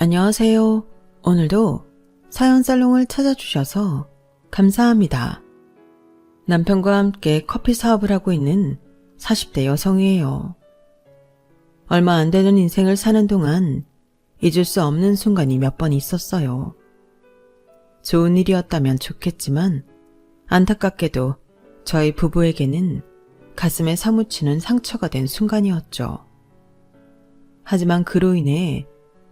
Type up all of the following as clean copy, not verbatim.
안녕하세요. 오늘도 사연살롱을 찾아주셔서 감사합니다. 남편과 함께 커피 사업을 하고 있는 40대 여성이에요. 얼마 안 되는 인생을 사는 동안 잊을 수 없는 순간이 몇 번 있었어요. 좋은 일이었다면 좋겠지만 안타깝게도 저희 부부에게는 가슴에 사무치는 상처가 된 순간이었죠. 하지만 그로 인해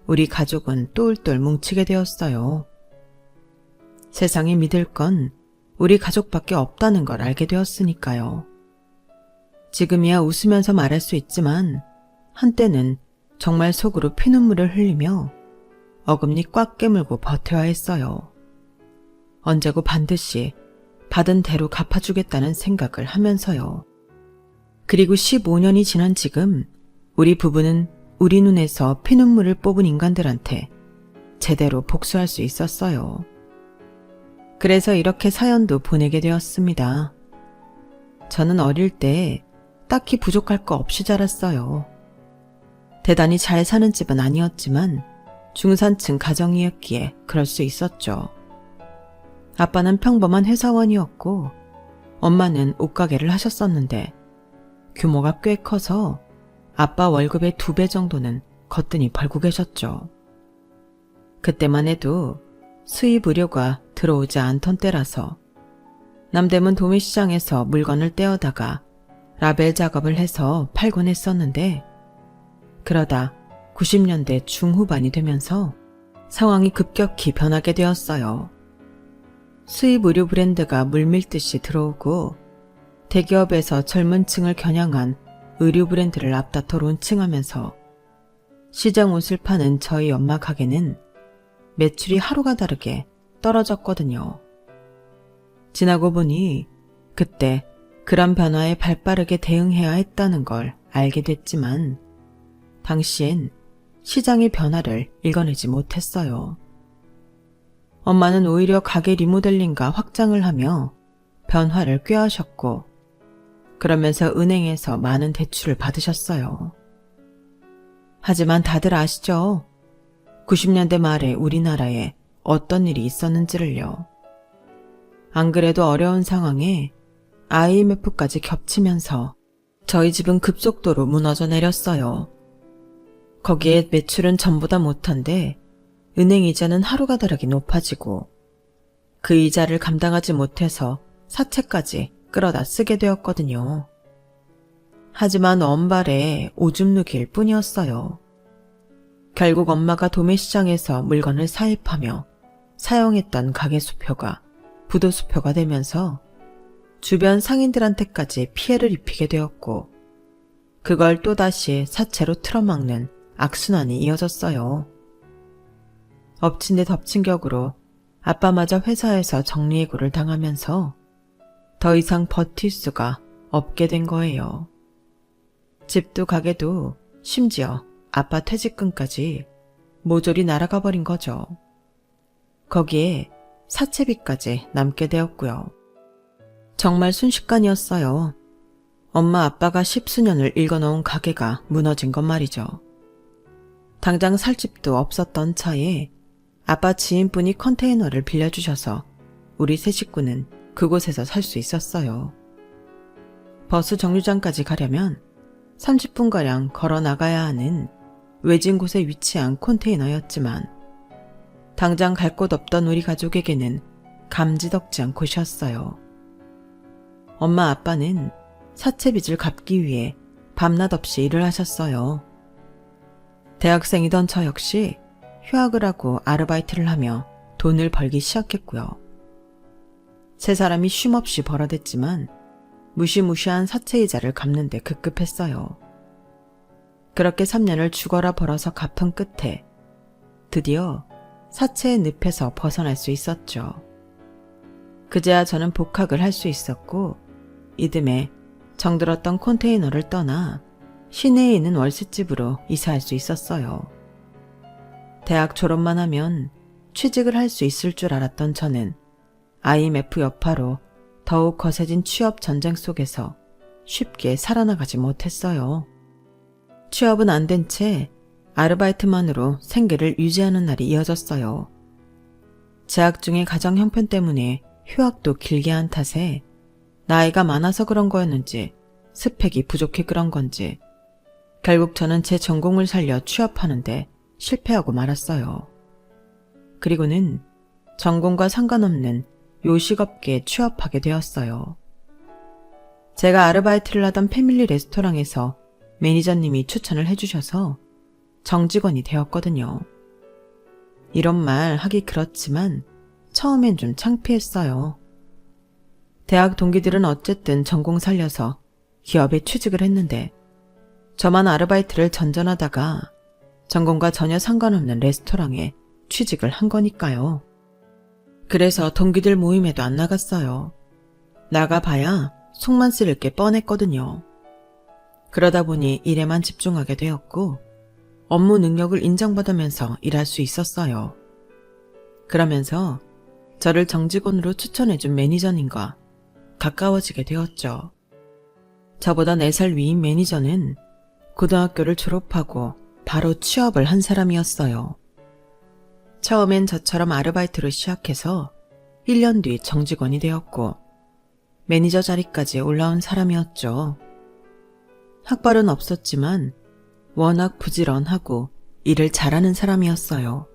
우리 가족은 똘똘 뭉치게 되었어요. 세상에 믿을 건 우리 가족밖에 없다는 걸 알게 되었으니까요. 지금이야 웃으면서 말할 수 있지만 한때는 정말 속으로 피눈물을 흘리며 어금니 꽉 깨물고 버텨야 했어요. 언제고 반드시 받은 대로 갚아주겠다는 생각을 하면서요. 그리고 15년이 지난 지금 우리 부부는 우리 눈에서 피눈물을 뽑은 인간들한테 제대로 복수할 수 있었어요. 그래서 이렇게 사연도 보내게 되었습니다. 저는 어릴 때 딱히 부족할 거 없이 자랐어요. 대단히 잘 사는 집은 아니었지만 중산층 가정이었기에 그럴 수 있었죠. 아빠는 평범한 회사원이었고 엄마는 옷가게를 하셨었는데 규모가 꽤 커서 아빠 월급의 2배 정도는 거뜬히 벌고 계셨죠. 그때만 해도 수입 의료가 들어오지 않던 때라서 남대문 도매시장에서 물건을 떼어다가 라벨 작업을 해서 팔곤 했었는데 그러다 90년대 중후반이 되면서 상황이 급격히 변하게 되었어요. 수입 의료 브랜드가 물밀듯이 들어오고 대기업에서 젊은 층을 겨냥한 의류 브랜드를 앞다퉈 론칭하면서 시장 옷을 파는 저희 엄마 가게는 매출이 하루가 다르게 떨어졌거든요. 지나고 보니 그때 그런 변화에 발빠르게 대응해야 했다는 걸 알게 됐지만 당시엔 시장의 변화를 읽어내지 못했어요. 엄마는 오히려 가게 리모델링과 확장을 하며 변화를 꾀하셨고 그러면서 은행에서 많은 대출을 받으셨어요. 하지만 다들 아시죠? 90년대 말에 우리나라에 어떤 일이 있었는지를요. 안 그래도 어려운 상황에 IMF까지 겹치면서 저희 집은 급속도로 무너져 내렸어요. 거기에 매출은 전보다 못한데 은행 이자는 하루가 다르게 높아지고 그 이자를 감당하지 못해서 사채까지 끌어다 쓰게 되었거든요. 하지만 엄발에 오줌 누기일 뿐이었어요. 결국 엄마가 도매시장에서 물건을 사입하며 사용했던 가게 수표가 부도 수표가 되면서 주변 상인들한테까지 피해를 입히게 되었고 그걸 또다시 사채로 틀어막는 악순환이 이어졌어요. 엎친 데 덮친 격으로 아빠마저 회사에서 정리해고를 당하면서 더 이상 버틸 수가 없게 된 거예요. 집도 가게도 심지어 아빠 퇴직금까지 모조리 날아가 버린 거죠. 거기에 사채비까지 남게 되었고요. 정말 순식간이었어요. 엄마 아빠가 10수년을 일궈놓은 가게가 무너진 것 말이죠. 당장 살 집도 없었던 차에 아빠 지인분이 컨테이너를 빌려주셔서 우리 세 식구는 그곳에서 살 수 있었어요. 버스 정류장까지 가려면 30분가량 걸어 나가야 하는 외진 곳에 위치한 컨테이너였지만 당장 갈 곳 없던 우리 가족에게는 감지덕지한 곳이었어요. 엄마 아빠는 사채빚을 갚기 위해 밤낮 없이 일을 하셨어요. 대학생이던 저 역시 휴학을 하고 아르바이트를 하며 돈을 벌기 시작했고요. 세 사람이 쉼없이 벌어댔지만 무시무시한 사채이자를 갚는 데 급급했어요. 그렇게 3년을 죽어라 벌어서 갚은 끝에 드디어 사채의 늪에서 벗어날 수 있었죠. 그제야 저는 복학을 할 수 있었고 이듬해 정들었던 컨테이너를 떠나 시내에 있는 월세집으로 이사할 수 있었어요. 대학 졸업만 하면 취직을 할 수 있을 줄 알았던 저는 IMF 여파로 더욱 거세진 취업 전쟁 속에서 쉽게 살아나가지 못했어요. 취업은 안 된 채 아르바이트만으로 생계를 유지하는 날이 이어졌어요. 재학 중에 가정 형편 때문에 휴학도 길게 한 탓에 나이가 많아서 그런 거였는지 스펙이 부족해 그런 건지 결국 저는 제 전공을 살려 취업하는데 실패하고 말았어요. 그리고는 전공과 상관없는 요식업계에 취업하게 되었어요. 제가 아르바이트를 하던 패밀리 레스토랑에서 매니저님이 추천을 해주셔서 정직원이 되었거든요. 이런 말 하기 그렇지만 처음엔 좀 창피했어요. 대학 동기들은 어쨌든 전공 살려서 기업에 취직을 했는데 저만 아르바이트를 전전하다가 전공과 전혀 상관없는 레스토랑에 취직을 한 거니까요. 그래서 동기들 모임에도 안 나갔어요. 나가봐야 속만 쓰릴 게 뻔했거든요. 그러다 보니 일에만 집중하게 되었고 업무 능력을 인정받으면서 일할 수 있었어요. 그러면서 저를 정직원으로 추천해준 매니저님과 가까워지게 되었죠. 저보다 4살 위인 매니저는 고등학교를 졸업하고 바로 취업을 한 사람이었어요. 처음엔 저처럼 아르바이트로 시작해서 1년 뒤 정직원이 되었고 매니저 자리까지 올라온 사람이었죠. 학벌은 없었지만 워낙 부지런하고 일을 잘하는 사람이었어요.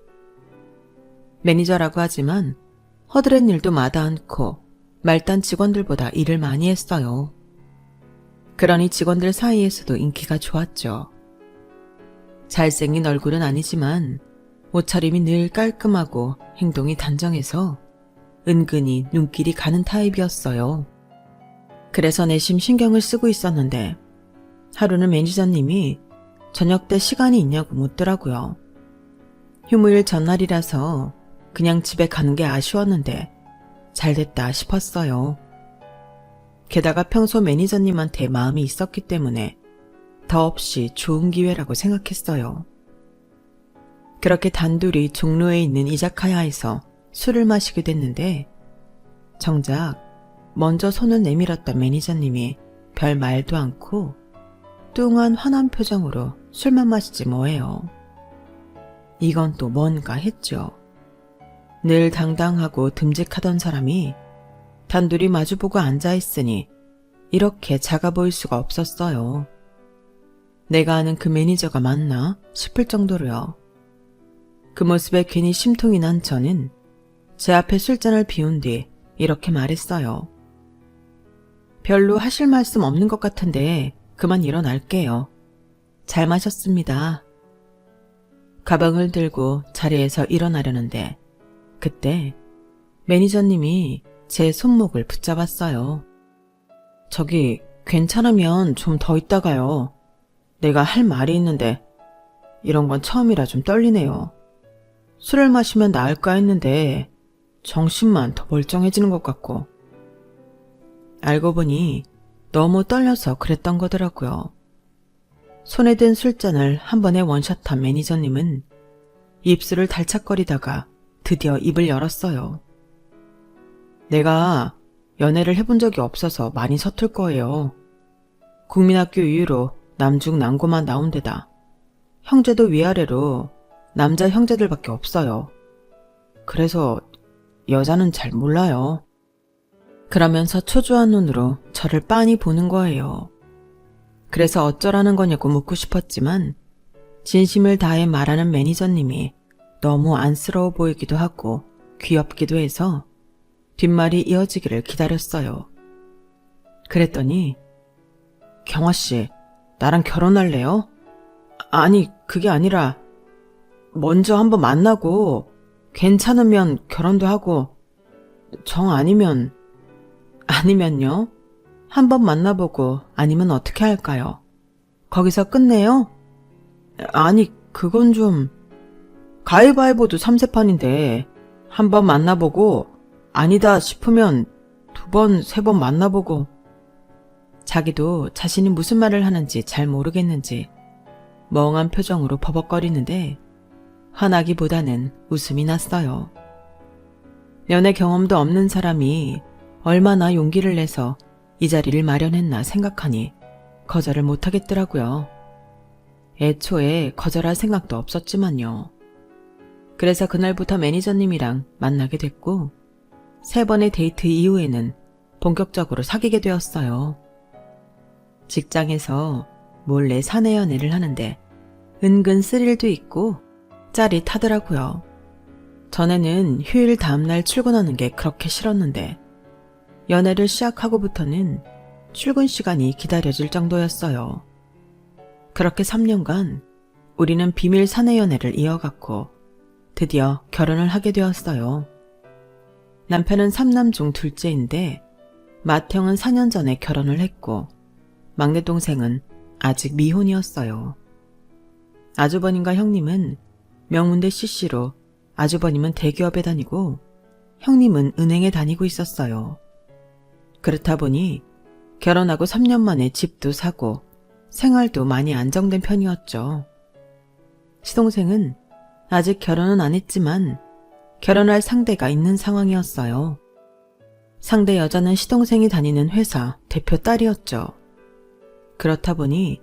매니저라고 하지만 허드렛 일도 마다 않고 말단 직원들보다 일을 많이 했어요. 그러니 직원들 사이에서도 인기가 좋았죠. 잘생긴 얼굴은 아니지만 옷차림이 늘 깔끔하고 행동이 단정해서 은근히 눈길이 가는 타입이었어요. 그래서 내심 신경을 쓰고 있었는데 하루는 매니저님이 저녁 때 시간이 있냐고 묻더라고요. 휴무일 전날이라서 그냥 집에 가는 게 아쉬웠는데 잘됐다 싶었어요. 게다가 평소 매니저님한테 마음이 있었기 때문에 더없이 좋은 기회라고 생각했어요. 그렇게 단둘이 종로에 있는 이자카야에서 술을 마시게 됐는데 정작 먼저 손을 내밀었던 매니저님이 별 말도 않고 뚱한 환한 표정으로 술만 마시지 뭐예요. 이건 또 뭔가 했죠. 늘 당당하고 듬직하던 사람이 단둘이 마주보고 앉아있으니 이렇게 작아 보일 수가 없었어요. 내가 아는 그 매니저가 맞나 싶을 정도로요. 그 모습에 괜히 심통이 난 저는 제 앞에 술잔을 비운 뒤 이렇게 말했어요. 별로 하실 말씀 없는 것 같은데 그만 일어날게요. 잘 마셨습니다. 가방을 들고 자리에서 일어나려는데 그때 매니저님이 제 손목을 붙잡았어요. 저기 괜찮으면 좀 더 있다가요. 내가 할 말이 있는데 이런 건 처음이라 좀 떨리네요. 술을 마시면 나을까 했는데 정신만 더 멀쩡해지는 것 같고. 알고 보니 너무 떨려서 그랬던 거더라고요. 손에 든 술잔을 한 번에 원샷한 매니저님은 입술을 달착거리다가 드디어 입을 열었어요. 내가 연애를 해본 적이 없어서 많이 서툴 거예요. 국민학교 이후로 남중남고만 나온 데다 형제도 위아래로 남자 형제들밖에 없어요. 그래서 여자는 잘 몰라요. 그러면서 초조한 눈으로 저를 빤히 보는 거예요. 그래서 어쩌라는 거냐고 묻고 싶었지만 진심을 다해 말하는 매니저님이 너무 안쓰러워 보이기도 하고 귀엽기도 해서 뒷말이 이어지기를 기다렸어요. 그랬더니 경화씨, 나랑 결혼할래요? 아니, 그게 아니라 먼저 한번 만나고 괜찮으면 결혼도 하고 정 아니면요? 한번 만나보고 아니면 어떻게 할까요? 거기서 끝내요? 아니, 그건 좀 가위바위보도 3세판인데 한번 만나보고 아니다 싶으면 2번, 3번 만나보고. 자기도 자신이 무슨 말을 하는지 잘 모르겠는지 멍한 표정으로 버벅거리는데 화나기보다는 웃음이 났어요. 연애 경험도 없는 사람이 얼마나 용기를 내서 이 자리를 마련했나 생각하니 거절을 못하겠더라고요. 애초에 거절할 생각도 없었지만요. 그래서 그날부터 매니저님이랑 만나게 됐고 3번의 데이트 이후에는 본격적으로 사귀게 되었어요. 직장에서 몰래 사내 연애를 하는데 은근 스릴도 있고 짜릿하더라고요. 전에는 휴일 다음날 출근하는 게 그렇게 싫었는데 연애를 시작하고부터는 출근 시간이 기다려질 정도였어요. 그렇게 3년간 우리는 비밀 사내 연애를 이어갔고 드디어 결혼을 하게 되었어요. 남편은 3남 중 둘째인데 맏형은 4년 전에 결혼을 했고 막내 동생은 아직 미혼이었어요. 아주버님과 형님은 명문대 CC로 아주버님은 대기업에 다니고 형님은 은행에 다니고 있었어요. 그렇다 보니 결혼하고 3년 만에 집도 사고 생활도 많이 안정된 편이었죠. 시동생은 아직 결혼은 안 했지만 결혼할 상대가 있는 상황이었어요. 상대 여자는 시동생이 다니는 회사 대표 딸이었죠. 그렇다 보니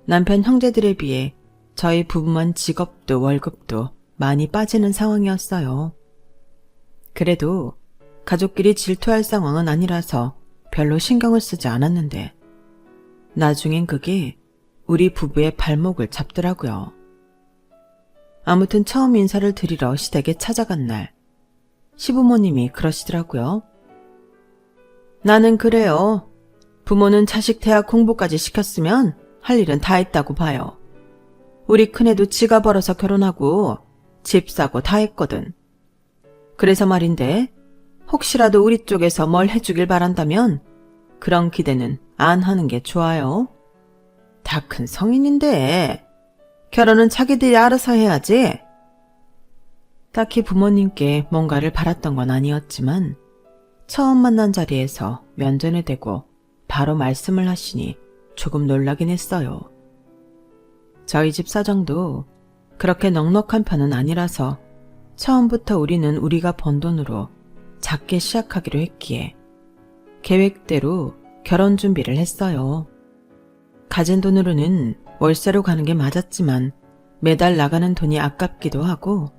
남편 형제들에 비해 저희 부부만 직업도 월급도 많이 빠지는 상황이었어요. 그래도 가족끼리 질투할 상황은 아니라서 별로 신경을 쓰지 않았는데 나중엔 그게 우리 부부의 발목을 잡더라고요. 아무튼 처음 인사를 드리러 시댁에 찾아간 날 시부모님이 그러시더라고요. 나는 그래요. 부모는 자식 대학 공부까지 시켰으면 할 일은 다 했다고 봐요. 우리 큰애도 지가 벌어서 결혼하고 집 사고 다 했거든. 그래서 말인데 혹시라도 우리 쪽에서 뭘 해주길 바란다면 그런 기대는 안 하는 게 좋아요. 다 큰 성인인데 결혼은 자기들이 알아서 해야지. 딱히 부모님께 뭔가를 바랐던 건 아니었지만 처음 만난 자리에서 면전에 대고 바로 말씀을 하시니 조금 놀라긴 했어요. 저희 집 사정도 그렇게 넉넉한 편은 아니라서 처음부터 우리는 우리가 번 돈으로 작게 시작하기로 했기에 계획대로 결혼 준비를 했어요. 가진 돈으로는 월세로 가는 게 맞았지만 매달 나가는 돈이 아깝기도 하고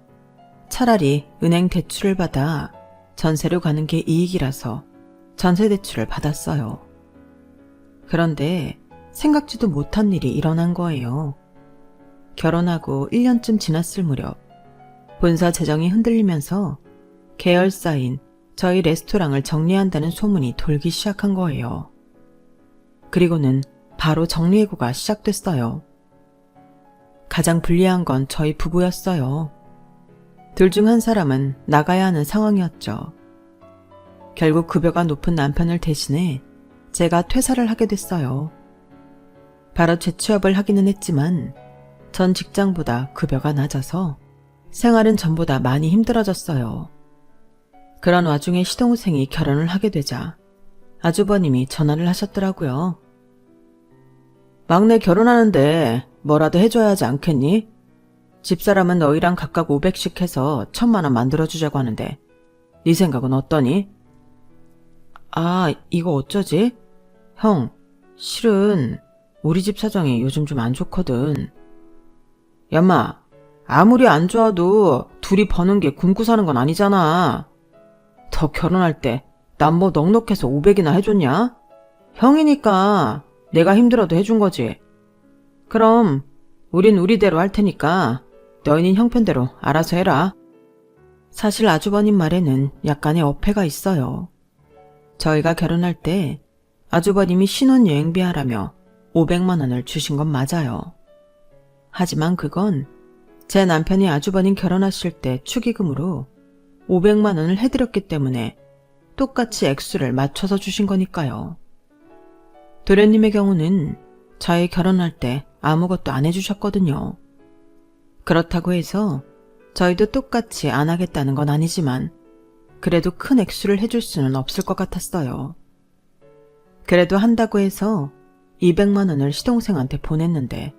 차라리 은행 대출을 받아 전세로 가는 게 이익이라서 전세 대출을 받았어요. 그런데 생각지도 못한 일이 일어난 거예요. 결혼하고 1년쯤 지났을 무렵 본사 재정이 흔들리면서 계열사인 저희 레스토랑을 정리한다는 소문이 돌기 시작한 거예요. 그리고는 바로 정리해고가 시작됐어요. 가장 불리한 건 저희 부부였어요. 둘 중 한 사람은 나가야 하는 상황이었죠. 결국 급여가 높은 남편을 대신해 제가 퇴사를 하게 됐어요. 바로 재취업을 하기는 했지만 전 직장보다 급여가 낮아서 생활은 전보다 많이 힘들어졌어요. 그런 와중에 시동생이 결혼을 하게 되자 아주버님이 전화를 하셨더라고요. 막내 결혼하는데 뭐라도 해줘야 하지 않겠니? 집사람은 너희랑 각각 500씩 해서 1000만 원 만들어주자고 하는데 네 생각은 어떠니? 아, 이거 어쩌지? 형, 실은 우리 집 사정이 요즘 좀 안 좋거든. 야마, 아무리 안 좋아도 둘이 버는 게 굶고 사는 건 아니잖아. 더 결혼할 때 난 뭐 넉넉해서 500이나 해줬냐? 형이니까 내가 힘들어도 해준 거지. 그럼 우린 우리대로 할 테니까 너희는 형편대로 알아서 해라. 사실 아주버님 말에는 약간의 어폐가 있어요. 저희가 결혼할 때 아주버님이 신혼여행비 하라며 500만 원을 주신 건 맞아요. 하지만 그건 제 남편이 아주버님 결혼하실 때 축의금으로 500만 원을 해드렸기 때문에 똑같이 액수를 맞춰서 주신 거니까요. 도련님의 경우는 저희 결혼할 때 아무것도 안 해주셨거든요. 그렇다고 해서 저희도 똑같이 안 하겠다는 건 아니지만 그래도 큰 액수를 해줄 수는 없을 것 같았어요. 그래도 한다고 해서 200만 원을 시동생한테 보냈는데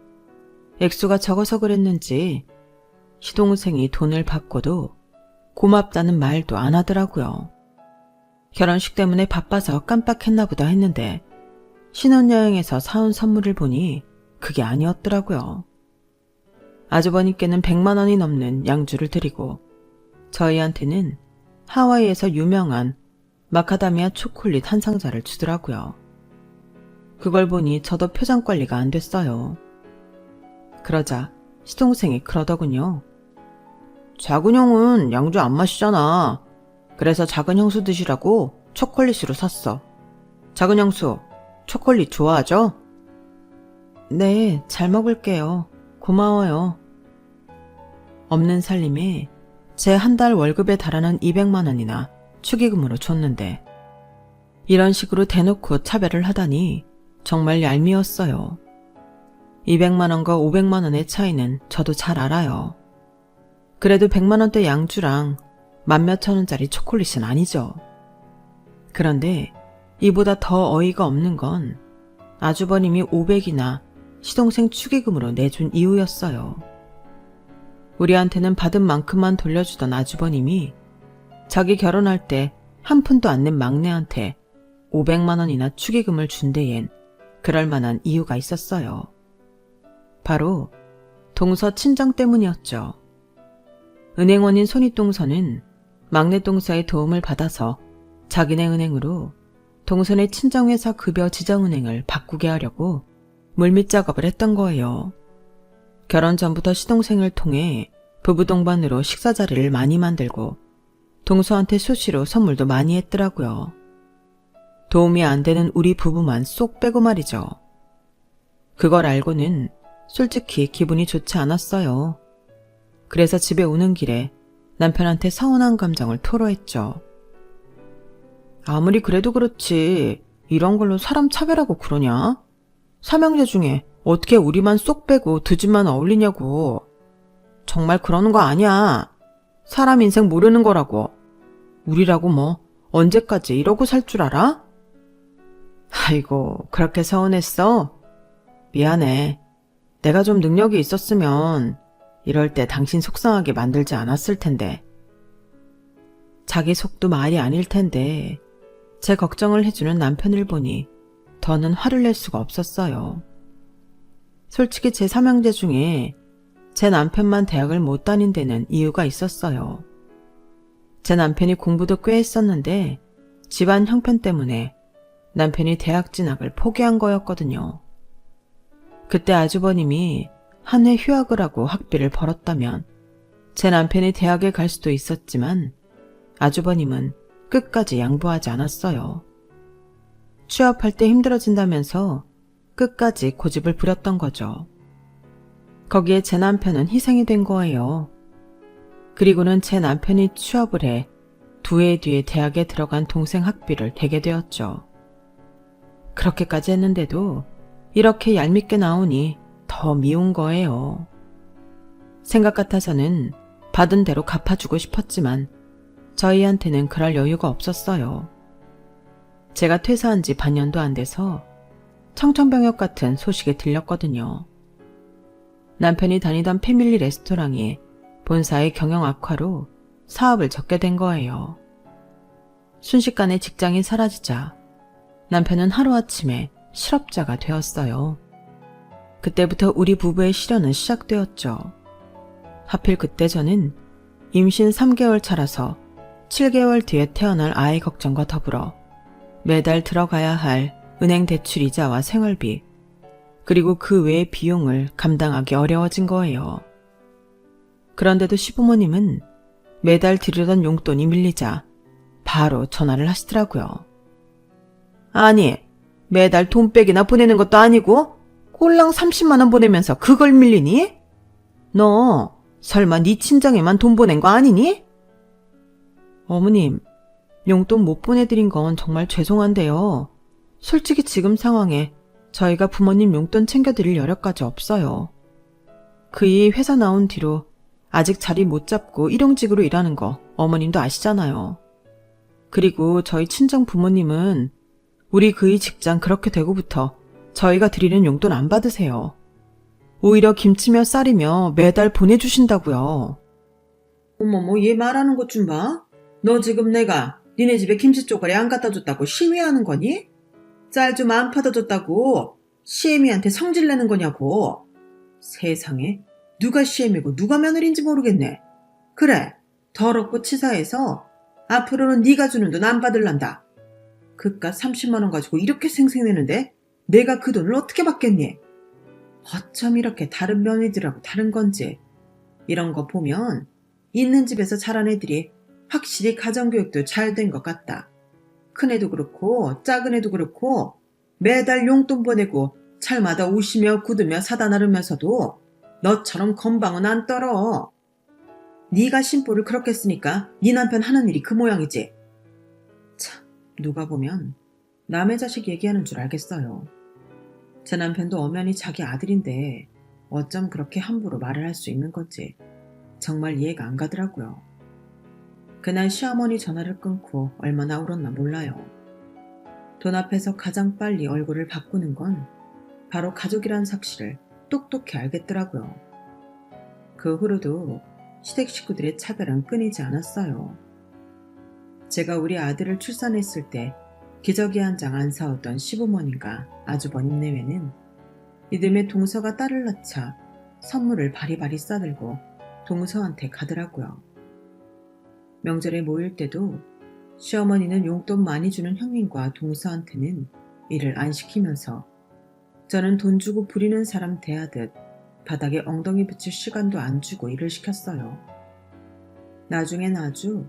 액수가 적어서 그랬는지 시동생이 돈을 받고도 고맙다는 말도 안 하더라고요. 결혼식 때문에 바빠서 깜빡했나 보다 했는데 신혼여행에서 사온 선물을 보니 그게 아니었더라고요. 아주버님께는 100만 원이 넘는 양주를 드리고 저희한테는 하와이에서 유명한 마카다미아 초콜릿 한 상자를 주더라고요. 그걸 보니 저도 표정 관리가 안 됐어요. 그러자 시동생이 그러더군요. 작은 형은 양주 안 마시잖아. 그래서 작은 형수 드시라고 초콜릿으로 샀어. 작은 형수, 초콜릿 좋아하죠? 네, 잘 먹을게요. 고마워요. 없는 살림에 제 한 달 월급에 달하는 200만 원이나 축의금으로 줬는데 이런 식으로 대놓고 차별을 하다니 정말 얄미웠어요. 200만 원과 500만 원의 차이는 저도 잘 알아요. 그래도 100만 원대 양주랑 만몇천 원짜리 초콜릿은 아니죠. 그런데 이보다 더 어이가 없는 건 아주버님이 500이나 시동생 축의금으로 내준 이유였어요. 우리한테는 받은 만큼만 돌려주던 아주버님이 자기 결혼할 때 한 푼도 안 낸 막내한테 500만 원이나 축의금을 준 데엔 그럴 만한 이유가 있었어요. 바로 동서 친정 때문이었죠. 은행원인 손윗동서는 막내동서의 도움을 받아서 자기네 은행으로 동선의 친정회사 급여 지정은행을 바꾸게 하려고 물밑 작업을 했던 거예요. 결혼 전부터 시동생을 통해 부부 동반으로 식사 자리를 많이 만들고 동서한테 수시로 선물도 많이 했더라고요. 도움이 안 되는 우리 부부만 쏙 빼고 말이죠. 그걸 알고는 솔직히 기분이 좋지 않았어요. 그래서 집에 오는 길에 남편한테 서운한 감정을 토로했죠. 아무리 그래도 그렇지 이런 걸로 사람 차별하고 그러냐? 삼형제 중에 어떻게 우리만 쏙 빼고 두 집만 어울리냐고. 정말 그러는 거 아니야. 사람 인생 모르는 거라고. 우리라고 뭐 언제까지 이러고 살 줄 알아? 아이고 그렇게 서운했어? 미안해. 내가 좀 능력이 있었으면 이럴 때 당신 속상하게 만들지 않았을 텐데. 자기 속도 말이 아닐 텐데 제 걱정을 해주는 남편을 보니 더는 화를 낼 수가 없었어요. 솔직히 제 삼형제 중에 제 남편만 대학을 못 다닌 데는 이유가 있었어요. 제 남편이 공부도 꽤 했었는데 집안 형편 때문에 남편이 대학 진학을 포기한 거였거든요. 그때 아주버님이 한 해 휴학을 하고 학비를 벌었다면 제 남편이 대학에 갈 수도 있었지만 아주버님은 끝까지 양보하지 않았어요. 취업할 때 힘들어진다면서 끝까지 고집을 부렸던 거죠. 거기에 제 남편은 희생이 된 거예요. 그리고는 제 남편이 취업을 해 두 해 뒤에 대학에 들어간 동생 학비를 대게 되었죠. 그렇게까지 했는데도 이렇게 얄밉게 나오니 더 미운 거예요. 생각 같아서는 받은 대로 갚아주고 싶었지만 저희한테는 그럴 여유가 없었어요. 제가 퇴사한 지 반년도 안 돼서 청천벽력 같은 소식이 들렸거든요. 남편이 다니던 패밀리 레스토랑이 본사의 경영 악화로 사업을 접게 된 거예요. 순식간에 직장이 사라지자 남편은 하루아침에 실업자가 되었어요. 그때부터 우리 부부의 시련은 시작되었죠. 하필 그때 저는 임신 3개월 차라서 7개월 뒤에 태어날 아이 걱정과 더불어 매달 들어가야 할 은행 대출 이자와 생활비, 그리고 그 외의 비용을 감당하기 어려워진 거예요. 그런데도 시부모님은 매달 드리던 용돈이 밀리자 바로 전화를 하시더라고요. 아니, 매달 돈백이나 보내는 것도 아니고 꼴랑 30만 원 보내면서 그걸 밀리니? 너 설마 네 친정에만 돈 보낸 거 아니니? 어머님, 용돈 못 보내드린 건 정말 죄송한데요. 솔직히 지금 상황에 저희가 부모님 용돈 챙겨드릴 여력까지 없어요. 그이 회사 나온 뒤로 아직 자리 못 잡고 일용직으로 일하는 거 어머님도 아시잖아요. 그리고 저희 친정 부모님은 우리 그이 직장 그렇게 되고부터 저희가 드리는 용돈 안 받으세요. 오히려 김치며 쌀이며 매달 보내주신다고요. 어머머, 얘 말하는 것 좀 봐. 너 지금 내가 니네 집에 김치 쪼가리 안 갖다 줬다고 시위하는 거니? 쌀 좀 안 받아줬다고 시애미한테 성질내는 거냐고. 세상에, 누가 시애미고 누가 며느리인지 모르겠네. 그래, 더럽고 치사해서 앞으로는 네가 주는 돈 안 받을란다. 그깟 30만 원 가지고 이렇게 생색내는데 내가 그 돈을 어떻게 받겠니? 어쩜 이렇게 다른 며느리들하고 다른 건지. 이런 거 보면 있는 집에서 자란 애들이 확실히 가정교육도 잘 된 것 같다. 큰애도 그렇고 작은 애도 그렇고 매달 용돈 보내고 철마다 우시며 굳으며 사다 나르면서도 너처럼 건방은 안 떨어. 네가 심보를 그렇게 쓰니까 네 남편 하는 일이 그 모양이지. 참, 누가 보면 남의 자식 얘기하는 줄 알겠어요. 제 남편도 엄연히 자기 아들인데 어쩜 그렇게 함부로 말을 할 수 있는 건지 정말 이해가 안 가더라고요. 그날 시어머니 전화를 끊고 얼마나 울었나 몰라요. 돈 앞에서 가장 빨리 얼굴을 바꾸는 건 바로 가족이란 사실을 똑똑히 알겠더라고요. 그 후로도 시댁 식구들의 차별은 끊이지 않았어요. 제가 우리 아들을 출산했을 때 기저귀 한 장 안 사왔던 시부모님과 아주버님 내외는 이듬해 동서가 딸을 낳자 선물을 바리바리 싸들고 동서한테 가더라고요. 명절에 모일 때도 시어머니는 용돈 많이 주는 형님과 동서한테는 일을 안 시키면서 저는 돈 주고 부리는 사람 대하듯 바닥에 엉덩이 붙일 시간도 안 주고 일을 시켰어요. 나중엔 아주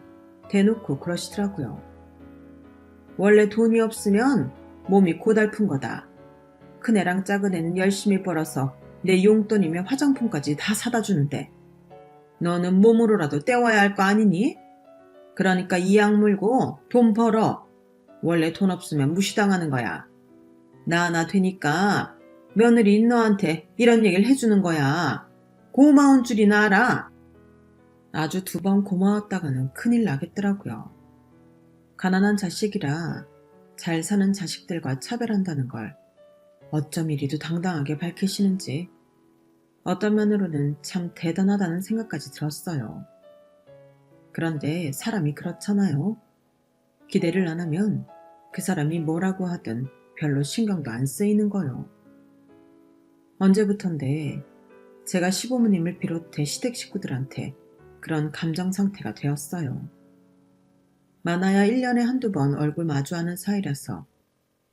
대놓고 그러시더라고요. 원래 돈이 없으면 몸이 고달픈 거다. 큰애랑 작은애는 열심히 벌어서 내 용돈이며 화장품까지 다 사다 주는데 너는 몸으로라도 때워야 할 거 아니니? 그러니까 이 약 물고 돈 벌어. 원래 돈 없으면 무시당하는 거야. 나 되니까 며느리인 너한테 이런 얘기를 해주는 거야. 고마운 줄이나 알아. 아주 2번 고마웠다가는 큰일 나겠더라고요. 가난한 자식이라 잘 사는 자식들과 차별한다는 걸 어쩜 이리도 당당하게 밝히시는지 어떤 면으로는 참 대단하다는 생각까지 들었어요. 그런데 사람이 그렇잖아요. 기대를 안 하면 그 사람이 뭐라고 하든 별로 신경도 안 쓰이는 거요. 언제부턴데 제가 시부모님을 비롯해 시댁 식구들한테 그런 감정 상태가 되었어요. 많아야 1년에 한두 번 얼굴 마주하는 사이라서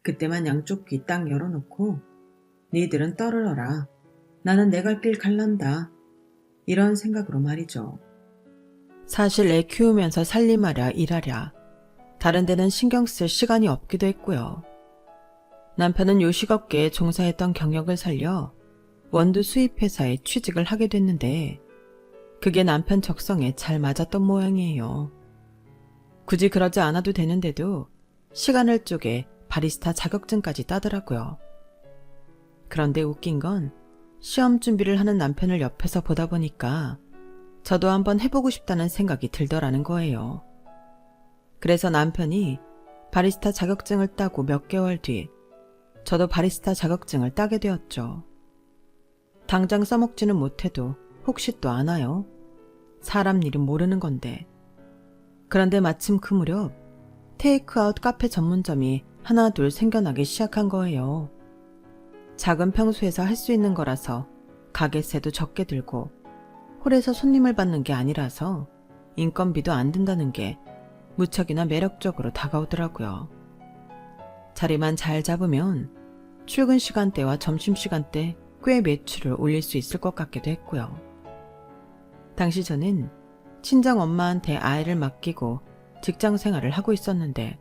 그때만 양쪽 귀 딱 열어놓고 니들은 떨어져라. 나는 내 갈 길 갈란다. 이런 생각으로 말이죠. 사실 애 키우면서 살림하랴 일하랴 다른 데는 신경 쓸 시간이 없기도 했고요. 남편은 요식업계에 종사했던 경력을 살려 원두 수입회사에 취직을 하게 됐는데 그게 남편 적성에 잘 맞았던 모양이에요. 굳이 그러지 않아도 되는데도 시간을 쪼개 바리스타 자격증까지 따더라고요. 그런데 웃긴 건 시험 준비를 하는 남편을 옆에서 보다 보니까 저도 한번 해보고 싶다는 생각이 들더라는 거예요. 그래서 남편이 바리스타 자격증을 따고 몇 개월 뒤 저도 바리스타 자격증을 따게 되었죠. 당장 써먹지는 못해도 혹시 또 아나요? 사람 일은 모르는 건데. 그런데 마침 그 무렵 테이크아웃 카페 전문점이 하나 둘 생겨나기 시작한 거예요. 작은 평수에서 할 수 있는 거라서 가게세도 적게 들고 홀에서 손님을 받는 게 아니라서 인건비도 안 든다는 게 무척이나 매력적으로 다가오더라고요. 자리만 잘 잡으면 출근 시간대와 점심시간대 꽤 매출을 올릴 수 있을 것 같기도 했고요. 당시 저는 친정 엄마한테 아이를 맡기고 직장 생활을 하고 있었는데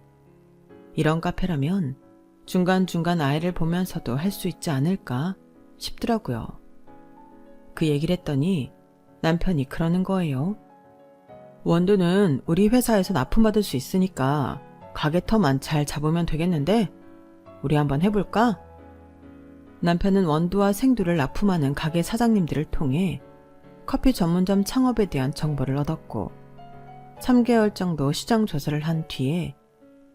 이런 카페라면 중간중간 아이를 보면서도 할 수 있지 않을까 싶더라고요. 그 얘기를 했더니 남편이 그러는 거예요. 원두는 우리 회사에서 납품받을 수 있으니까 가게터만 잘 잡으면 되겠는데 우리 한번 해볼까? 남편은 원두와 생두를 납품하는 가게 사장님들을 통해 커피 전문점 창업에 대한 정보를 얻었고 3개월 정도 시장 조사를 한 뒤에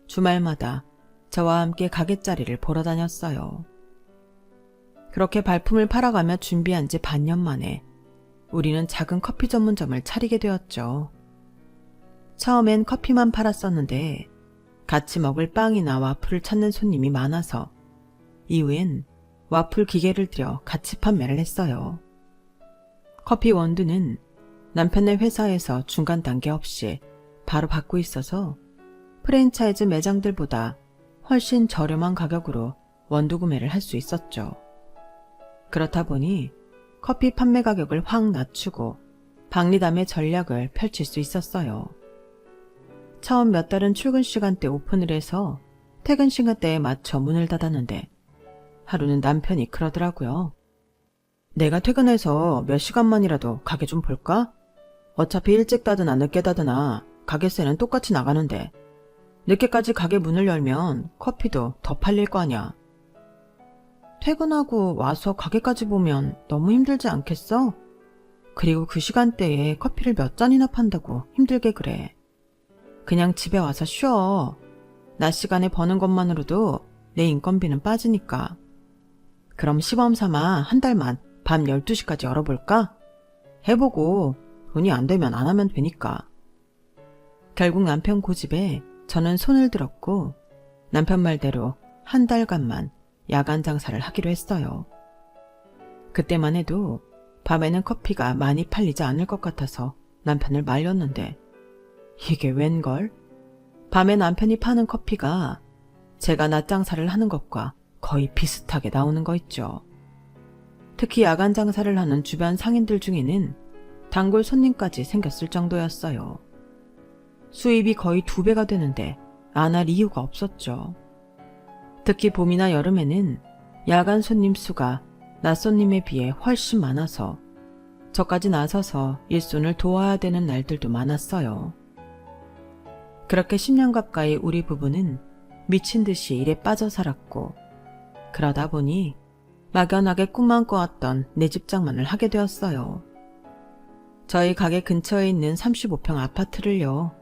주말마다 저와 함께 가게 자리를 보러 다녔어요. 그렇게 발품을 팔아가며 준비한 지 반년 만에 우리는 작은 커피 전문점을 차리게 되었죠. 처음엔 커피만 팔았었는데 같이 먹을 빵이나 와플을 찾는 손님이 많아서 이후엔 와플 기계를 들여 같이 판매를 했어요. 커피 원두는 남편네 회사에서 중간 단계 없이 바로 받고 있어서 프랜차이즈 매장들보다 훨씬 저렴한 가격으로 원두 구매를 할 수 있었죠. 그렇다 보니 커피 판매 가격을 확 낮추고 박리담의 전략을 펼칠 수 있었어요. 처음 몇 달은 출근 시간대 오픈을 해서 퇴근 시간대에 맞춰 문을 닫았는데 하루는 남편이 그러더라고요. 내가 퇴근해서 몇 시간만이라도 가게 좀 볼까? 어차피 일찍 닫으나 늦게 닫으나 가게세는 똑같이 나가는데 늦게까지 가게 문을 열면 커피도 더 팔릴 거 아냐. 퇴근하고 와서 가게까지 보면 너무 힘들지 않겠어? 그리고 그 시간대에 커피를 몇 잔이나 판다고 힘들게 그래. 그냥 집에 와서 쉬어. 낮 시간에 버는 것만으로도 내 인건비는 빠지니까. 그럼 시범 삼아 한 달만 밤 12시까지 열어볼까? 해보고 돈이 안 되면 안 하면 되니까. 결국 남편 고집에 저는 손을 들었고 남편 말대로 한 달간만 야간 장사를 하기로 했어요. 그때만 해도 밤에는 커피가 많이 팔리지 않을 것 같아서 남편을 말렸는데 이게 웬걸? 밤에 남편이 파는 커피가 제가 낮 장사를 하는 것과 거의 비슷하게 나오는 거 있죠. 특히 야간 장사를 하는 주변 상인들 중에는 단골 손님까지 생겼을 정도였어요. 수입이 거의 2배가 되는데 안 할 이유가 없었죠. 특히 봄이나 여름에는 야간 손님 수가 낮 손님에 비해 훨씬 많아서 저까지 나서서 일손을 도와야 되는 날들도 많았어요. 그렇게 10년 가까이 우리 부부는 미친 듯이 일에 빠져 살았고 그러다 보니 막연하게 꿈만 꿔왔던 내 집장만을 하게 되었어요. 저희 가게 근처에 있는 35평 아파트를요.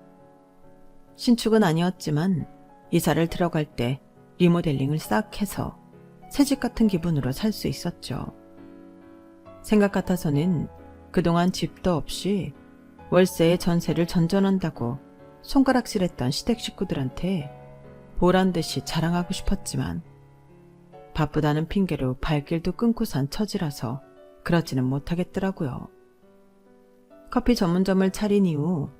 신축은 아니었지만 이사를 들어갈 때 리모델링을 싹 해서 새집 같은 기분으로 살 수 있었죠. 생각 같아서는 그동안 집도 없이 월세에 전세를 전전한다고 손가락질했던 시댁 식구들한테 보란듯이 자랑하고 싶었지만 바쁘다는 핑계로 발길도 끊고 산 처지라서 그러지는 못하겠더라고요. 커피 전문점을 차린 이후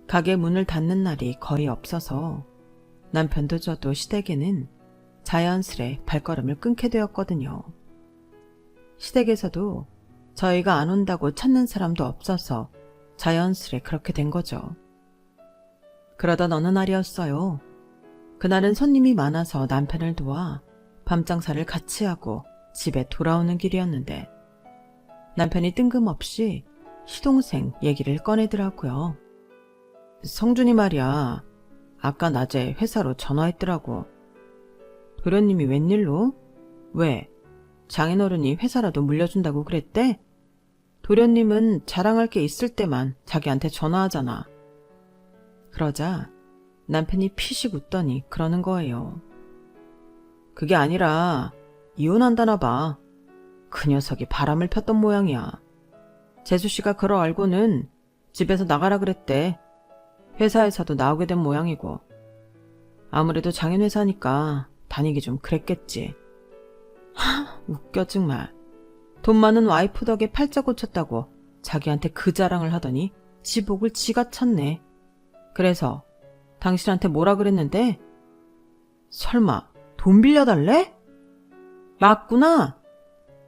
가게 문을 닫는 날이 거의 없어서 남편도 저도 시댁에는 자연스레 발걸음을 끊게 되었거든요. 시댁에서도 저희가 안 온다고 찾는 사람도 없어서 자연스레 그렇게 된 거죠. 그러던 어느 날이었어요. 그날은 손님이 많아서 남편을 도와 밤장사를 같이 하고 집에 돌아오는 길이었는데 남편이 뜬금없이 시동생 얘기를 꺼내더라고요. 성준이 말이야. 아까 낮에 회사로 전화했더라고. 도련님이 웬일로? 왜? 장인어른이 회사라도 물려준다고 그랬대? 도련님은 자랑할 게 있을 때만 자기한테 전화하잖아. 그러자 남편이 피식 웃더니 그러는 거예요. 그게 아니라 이혼한다나 봐. 그 녀석이 바람을 폈던 모양이야. 재수씨가 그러 알고는 집에서 나가라 그랬대. 회사에서도 나오게 된 모양이고. 아무래도 장인회사니까 다니기 좀 그랬겠지. 웃겨 정말. 돈 많은 와이프 덕에 팔자 고쳤다고 자기한테 그 자랑을 하더니 지복을 지가 찼네. 그래서 당신한테 뭐라 그랬는데? 설마 돈 빌려달래? 맞구나.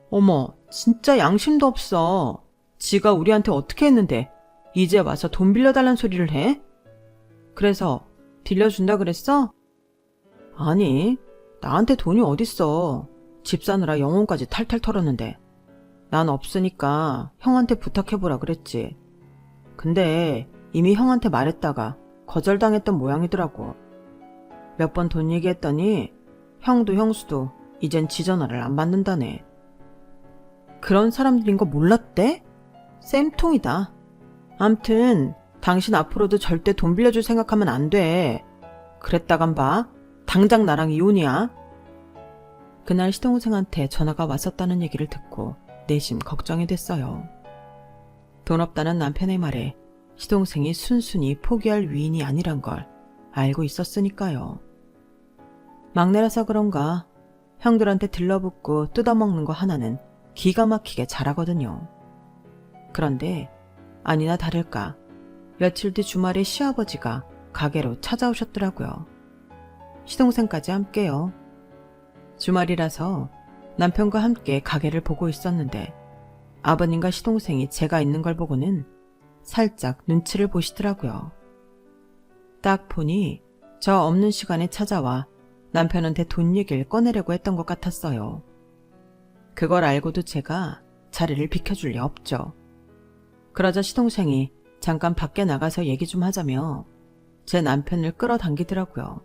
어머, 진짜 양심도 없어. 지가 우리한테 어떻게 했는데 이제 와서 돈 빌려달란 소리를 해? 그래서 빌려준다 그랬어? 아니, 나한테 돈이 어딨어. 집 사느라 영혼까지 탈탈 털었는데. 난 없으니까 형한테 부탁해보라 그랬지. 근데 이미 형한테 말했다가 거절당했던 모양이더라고. 몇 번 돈 얘기했더니 형도 형수도 이젠 지 전화를 안 받는다네. 그런 사람들인 거 몰랐대? 쌤통이다. 암튼 당신 앞으로도 절대 돈 빌려줄 생각하면 안 돼. 그랬다간 봐. 당장 나랑 이혼이야. 그날 시동생한테 전화가 왔었다는 얘기를 듣고 내심 걱정이 됐어요. 돈 없다는 남편의 말에 시동생이 순순히 포기할 위인이 아니란 걸 알고 있었으니까요. 막내라서 그런가 형들한테 들러붙고 뜯어먹는 거 하나는 기가 막히게 잘하거든요. 그런데 아니나 다를까 며칠 뒤 주말에 시아버지가 가게로 찾아오셨더라고요. 시동생까지 함께요. 주말이라서 남편과 함께 가게를 보고 있었는데 아버님과 시동생이 제가 있는 걸 보고는 살짝 눈치를 보시더라고요. 딱 보니 저 없는 시간에 찾아와 남편한테 돈 얘기를 꺼내려고 했던 것 같았어요. 그걸 알고도 제가 자리를 비켜줄 리 없죠. 그러자 시동생이 잠깐 밖에 나가서 얘기 좀 하자며 제 남편을 끌어당기더라고요.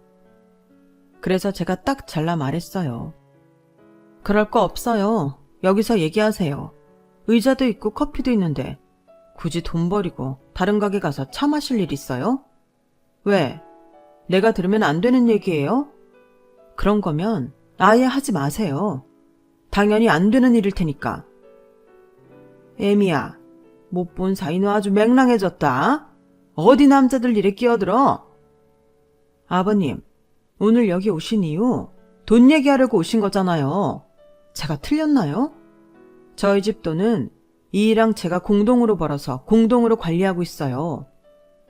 그래서 제가 딱 잘라 말했어요. 그럴 거 없어요. 여기서 얘기하세요. 의자도 있고 커피도 있는데 굳이 돈 버리고 다른 가게 가서 차 마실 일 있어요? 왜? 내가 들으면 안 되는 얘기예요? 그런 거면 아예 하지 마세요. 당연히 안 되는 일일 테니까. 애미야, 못 본 사이 너 아주 맹랑해졌다. 어디 남자들 일에 끼어들어? 아버님, 오늘 여기 오신 이유 돈 얘기하려고 오신 거잖아요. 제가 틀렸나요? 저희 집 돈은 이랑 제가 공동으로 벌어서 공동으로 관리하고 있어요.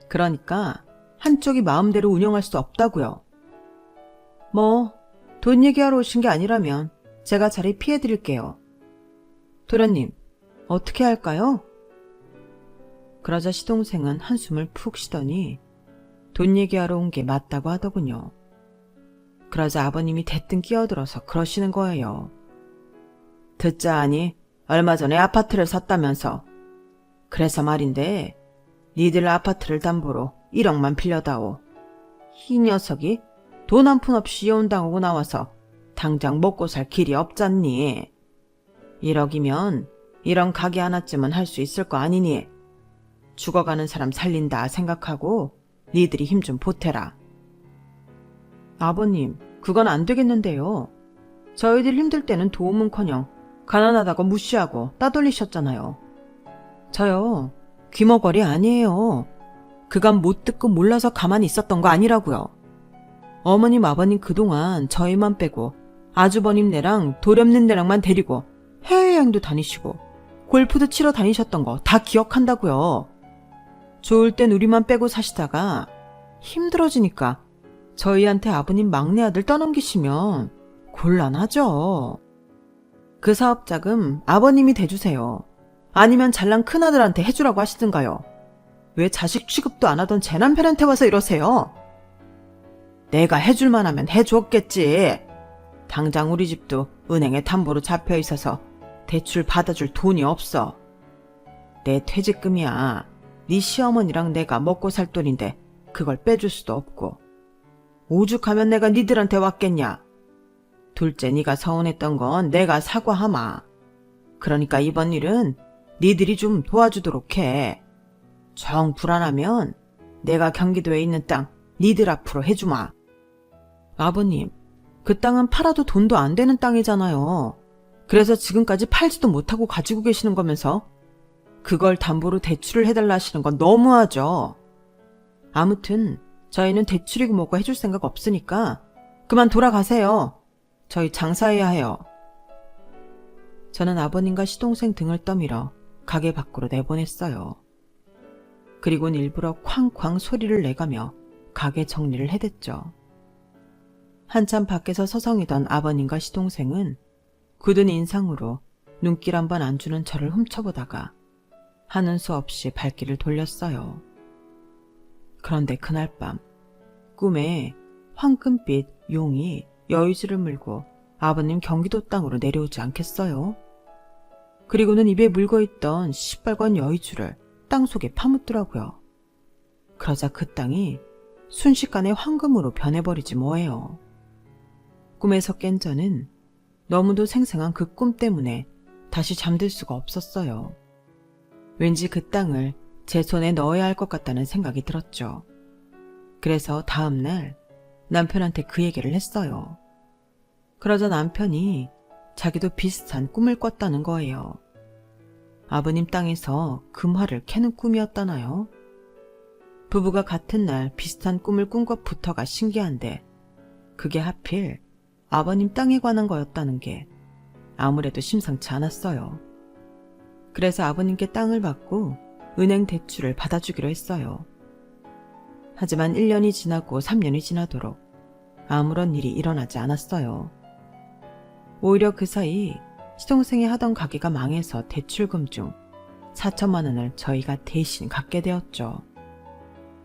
그러니까 한쪽이 마음대로 운영할 수 없다고요. 뭐 돈 얘기하러 오신 게 아니라면 제가 자리 피해드릴게요. 도련님, 어떻게 할까요? 그러자 시동생은 한숨을 푹 쉬더니 돈 얘기하러 온 게 맞다고 하더군요. 그러자 아버님이 대뜸 끼어들어서 그러시는 거예요. 듣자 하니 얼마 전에 아파트를 샀다면서. 그래서 말인데 니들 아파트를 담보로 1억만 빌려다오. 이 녀석이 돈 한 푼 없이 이혼당하고 나와서 당장 먹고 살 길이 없잖니. 1억이면 이런 가게 하나쯤은 할 수 있을 거 아니니. 죽어가는 사람 살린다 생각하고 니들이 힘 좀 보태라. 아버님, 그건 안 되겠는데요. 저희들 힘들 때는 도움은커녕 가난하다고 무시하고 따돌리셨잖아요. 저요, 귀머거리 아니에요. 그간 못 듣고 몰라서 가만히 있었던 거 아니라고요. 어머님 아버님 그동안 저희만 빼고 아주버님네랑 도련님네랑만 데리고 해외여행도 다니시고 골프도 치러 다니셨던 거 다 기억한다고요. 좋을 땐 우리만 빼고 사시다가 힘들어지니까 저희한테 아버님 막내 아들 떠넘기시면 곤란하죠. 그 사업자금 아버님이 대주세요. 아니면 잘난 큰아들한테 해주라고 하시든가요. 왜 자식 취급도 안 하던 제 남편한테 와서 이러세요? 내가 해줄만 하면 해줬겠지. 당장 우리 집도 은행에 담보로 잡혀 있어서 대출 받아줄 돈이 없어. 내 퇴직금이야. 네 시어머니랑 내가 먹고 살 돈인데 그걸 빼줄 수도 없고. 오죽하면 내가 니들한테 왔겠냐. 둘째 네가 서운했던 건 내가 사과하마. 그러니까 이번 일은 니들이 좀 도와주도록 해. 정 불안하면 내가 경기도에 있는 땅 니들 앞으로 해주마. 아버님, 그 땅은 팔아도 돈도 안 되는 땅이잖아요. 그래서 지금까지 팔지도 못하고 가지고 계시는 거면서 그걸 담보로 대출을 해달라 하시는 건 너무하죠. 아무튼 저희는 대출이고 뭐고 해줄 생각 없으니까 그만 돌아가세요. 저희 장사해야 해요. 저는 아버님과 시동생 등을 떠밀어 가게 밖으로 내보냈어요. 그리고는 일부러 쾅쾅 소리를 내가며 가게 정리를 해댔죠. 한참 밖에서 서성이던 아버님과 시동생은 굳은 인상으로 눈길 한 번 안 주는 저를 훔쳐보다가 하는 수 없이 발길을 돌렸어요. 그런데 그날 밤 꿈에 황금빛 용이 여의주를 물고 아버님 경기도 땅으로 내려오지 않겠어요? 그리고는 입에 물고있던 시뻘건 여의주를 땅속에 파묻더라고요. 그러자 그 땅이 순식간에 황금으로 변해버리지 뭐예요. 꿈에서 깬 저는 너무도 생생한 그 꿈 때문에 다시 잠들 수가 없었어요. 왠지 그 땅을 제 손에 넣어야 할 것 같다는 생각이 들었죠. 그래서 다음날 남편한테 그 얘기를 했어요. 그러자 남편이 자기도 비슷한 꿈을 꿨다는 거예요. 아버님 땅에서 금화를 캐는 꿈이었다나요? 부부가 같은 날 비슷한 꿈을 꾼 것부터가 신기한데 그게 하필 아버님 땅에 관한 거였다는 게 아무래도 심상치 않았어요. 그래서 아버님께 땅을 받고 은행 대출을 받아주기로 했어요. 하지만 1년이 지나고 3년이 지나도록 아무런 일이 일어나지 않았어요. 오히려 그 사이 시동생이 하던 가게가 망해서 대출금 중 4천만 원을 저희가 대신 갚게 되었죠.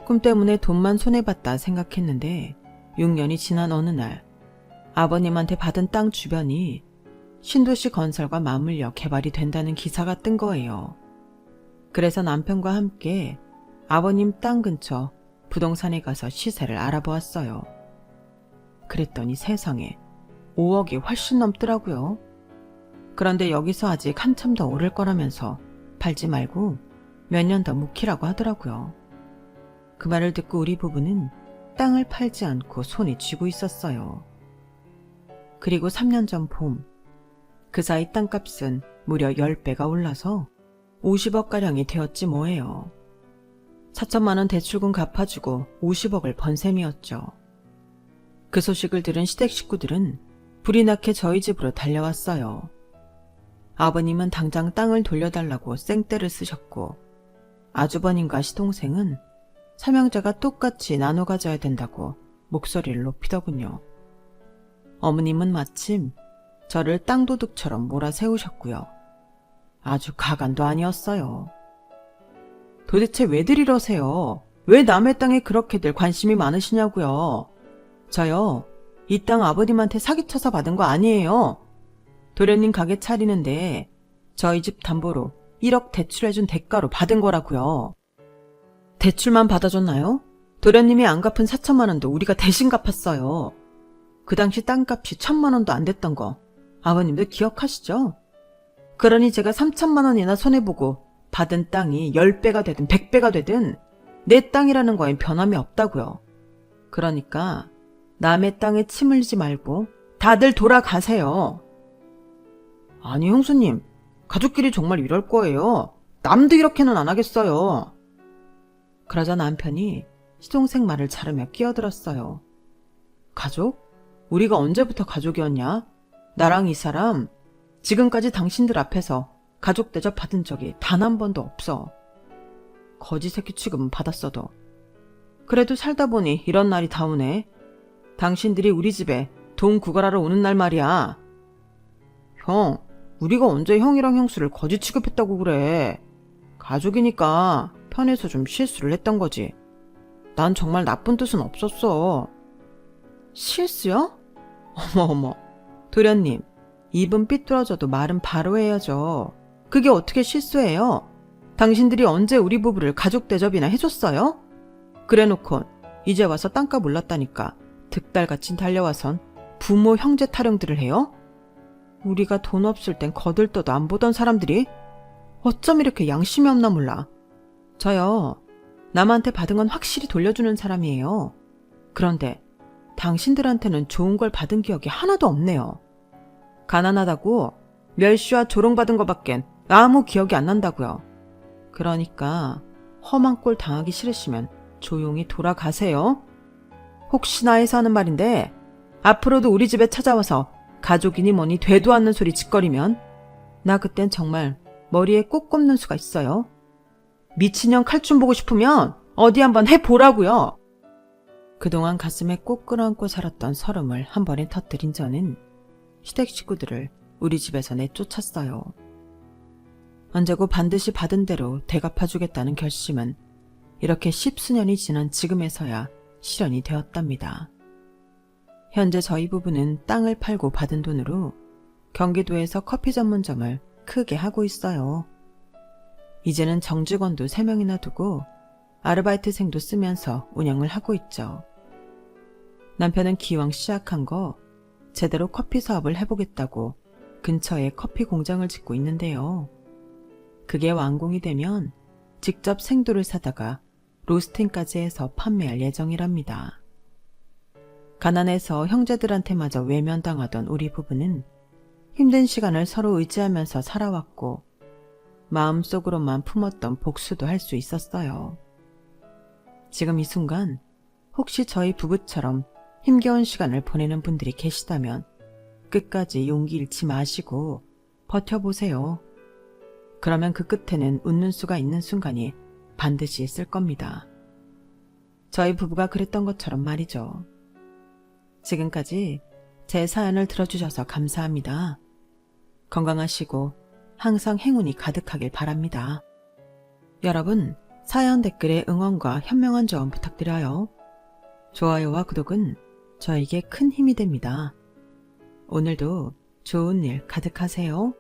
꿈 때문에 돈만 손해봤다 생각했는데 6년이 지난 어느 날 아버님한테 받은 땅 주변이 신도시 건설과 맞물려 개발이 된다는 기사가 뜬 거예요. 그래서 남편과 함께 아버님 땅 근처 부동산에 가서 시세를 알아보았어요. 그랬더니 세상에 5억이 훨씬 넘더라고요. 그런데 여기서 아직 한참 더 오를 거라면서 팔지 말고 몇 년 더 묵히라고 하더라고요. 그 말을 듣고 우리 부부는 땅을 팔지 않고 손에 쥐고 있었어요. 그리고 3년 전 봄, 그 사이 땅값은 무려 10배가 올라서 50억가량이 되었지 뭐예요. 4천만 원 대출금 갚아주고 50억을 번 셈이었죠. 그 소식을 들은 시댁 식구들은 불이 나게 저희 집으로 달려왔어요. 아버님은 당장 땅을 돌려달라고 생떼를 쓰셨고 아주버님과 시동생은 삼형제가 똑같이 나눠 가져야 된다고 목소리를 높이더군요. 어머님은 마침 저를 땅도둑처럼 몰아세우셨고요. 아주 가관도 아니었어요. 도대체 왜들 이러세요? 왜 남의 땅에 그렇게들 관심이 많으시냐고요? 저요, 이 땅 아버님한테 사기쳐서 받은 거 아니에요. 도련님 가게 차리는데 저희 집 담보로 1억 대출해준 대가로 받은 거라고요. 대출만 받아줬나요? 도련님이 안 갚은 4천만 원도 우리가 대신 갚았어요. 그 당시 땅값이 1,000만 원도 안 됐던 거 아버님도 기억하시죠? 그러니 제가 3천만 원이나 손해보고 받은 땅이 10배가 되든 100배가 되든 내 땅이라는 거엔 변함이 없다고요. 그러니까 남의 땅에 침 흘리지 말고 다들 돌아가세요. 아니 형수님, 가족끼리 정말 이럴 거예요. 남도 이렇게는 안 하겠어요. 그러자 남편이 시동생 말을 자르며 끼어들었어요. 가족? 우리가 언제부터 가족이었냐? 나랑 이 사람 지금까지 당신들 앞에서 가족 대접 받은 적이 단 한 번도 없어. 거지 새끼 취급은 받았어도. 그래도 살다 보니 이런 날이 다 오네. 당신들이 우리 집에 돈 구걸하러 오는 날 말이야. 형, 우리가 언제 형이랑 형수를 거지 취급했다고 그래. 가족이니까 편해서 좀 실수를 했던 거지. 난 정말 나쁜 뜻은 없었어. 실수요? 어머, 도련님, 입은 삐뚤어져도 말은 바로 해야죠. 그게 어떻게 실수예요? 당신들이 언제 우리 부부를 가족 대접이나 해줬어요? 그래놓고 이제 와서 땅값 올랐다니까 득달같이 달려와선 부모 형제 타령들을 해요? 우리가 돈 없을 땐 거들떠도 안 보던 사람들이 어쩜 이렇게 양심이 없나 몰라. 저요, 남한테 받은 건 확실히 돌려주는 사람이에요. 그런데 당신들한테는 좋은 걸 받은 기억이 하나도 없네요. 가난하다고 멸시와 조롱받은 거밖엔 아무 기억이 안 난다고요. 그러니까 험한 꼴 당하기 싫으시면 조용히 돌아가세요. 혹시나 해서 하는 말인데 앞으로도 우리 집에 찾아와서 가족이니 뭐니 되도 않는 소리 짓거리면 나 그땐 정말 머리에 꼭 꼽는 수가 있어요. 미친년 칼춤 보고 싶으면 어디 한번 해보라고요. 그동안 가슴에 꼭 끌어안고 살았던 서름을 한 번에 터뜨린 저는 시댁 식구들을 우리 집에서 내쫓았어요. 언제고 반드시 받은 대로 되갚아주겠다는 결심은 이렇게 10수년이 지난 지금에서야 실현이 되었답니다. 현재 저희 부부는 땅을 팔고 받은 돈으로 경기도에서 커피 전문점을 크게 하고 있어요. 이제는 정직원도 3명이나 두고 아르바이트생도 쓰면서 운영을 하고 있죠. 남편은 기왕 시작한 거 제대로 커피 사업을 해보겠다고 근처에 커피 공장을 짓고 있는데요. 그게 완공이 되면 직접 생두를 사다가 로스팅까지 해서 판매할 예정이랍니다. 가난해서 형제들한테마저 외면당하던 우리 부부는 힘든 시간을 서로 의지하면서 살아왔고 마음속으로만 품었던 복수도 할 수 있었어요. 지금 이 순간 혹시 저희 부부처럼 힘겨운 시간을 보내는 분들이 계시다면 끝까지 용기 잃지 마시고 버텨보세요. 그러면 그 끝에는 웃는 수가 있는 순간이 반드시 있을 겁니다. 저희 부부가 그랬던 것처럼 말이죠. 지금까지 제 사연을 들어주셔서 감사합니다. 건강하시고 항상 행운이 가득하길 바랍니다. 여러분, 사연 댓글에 응원과 현명한 조언 부탁드려요. 좋아요와 구독은 저에게 큰 힘이 됩니다. 오늘도 좋은 일 가득하세요.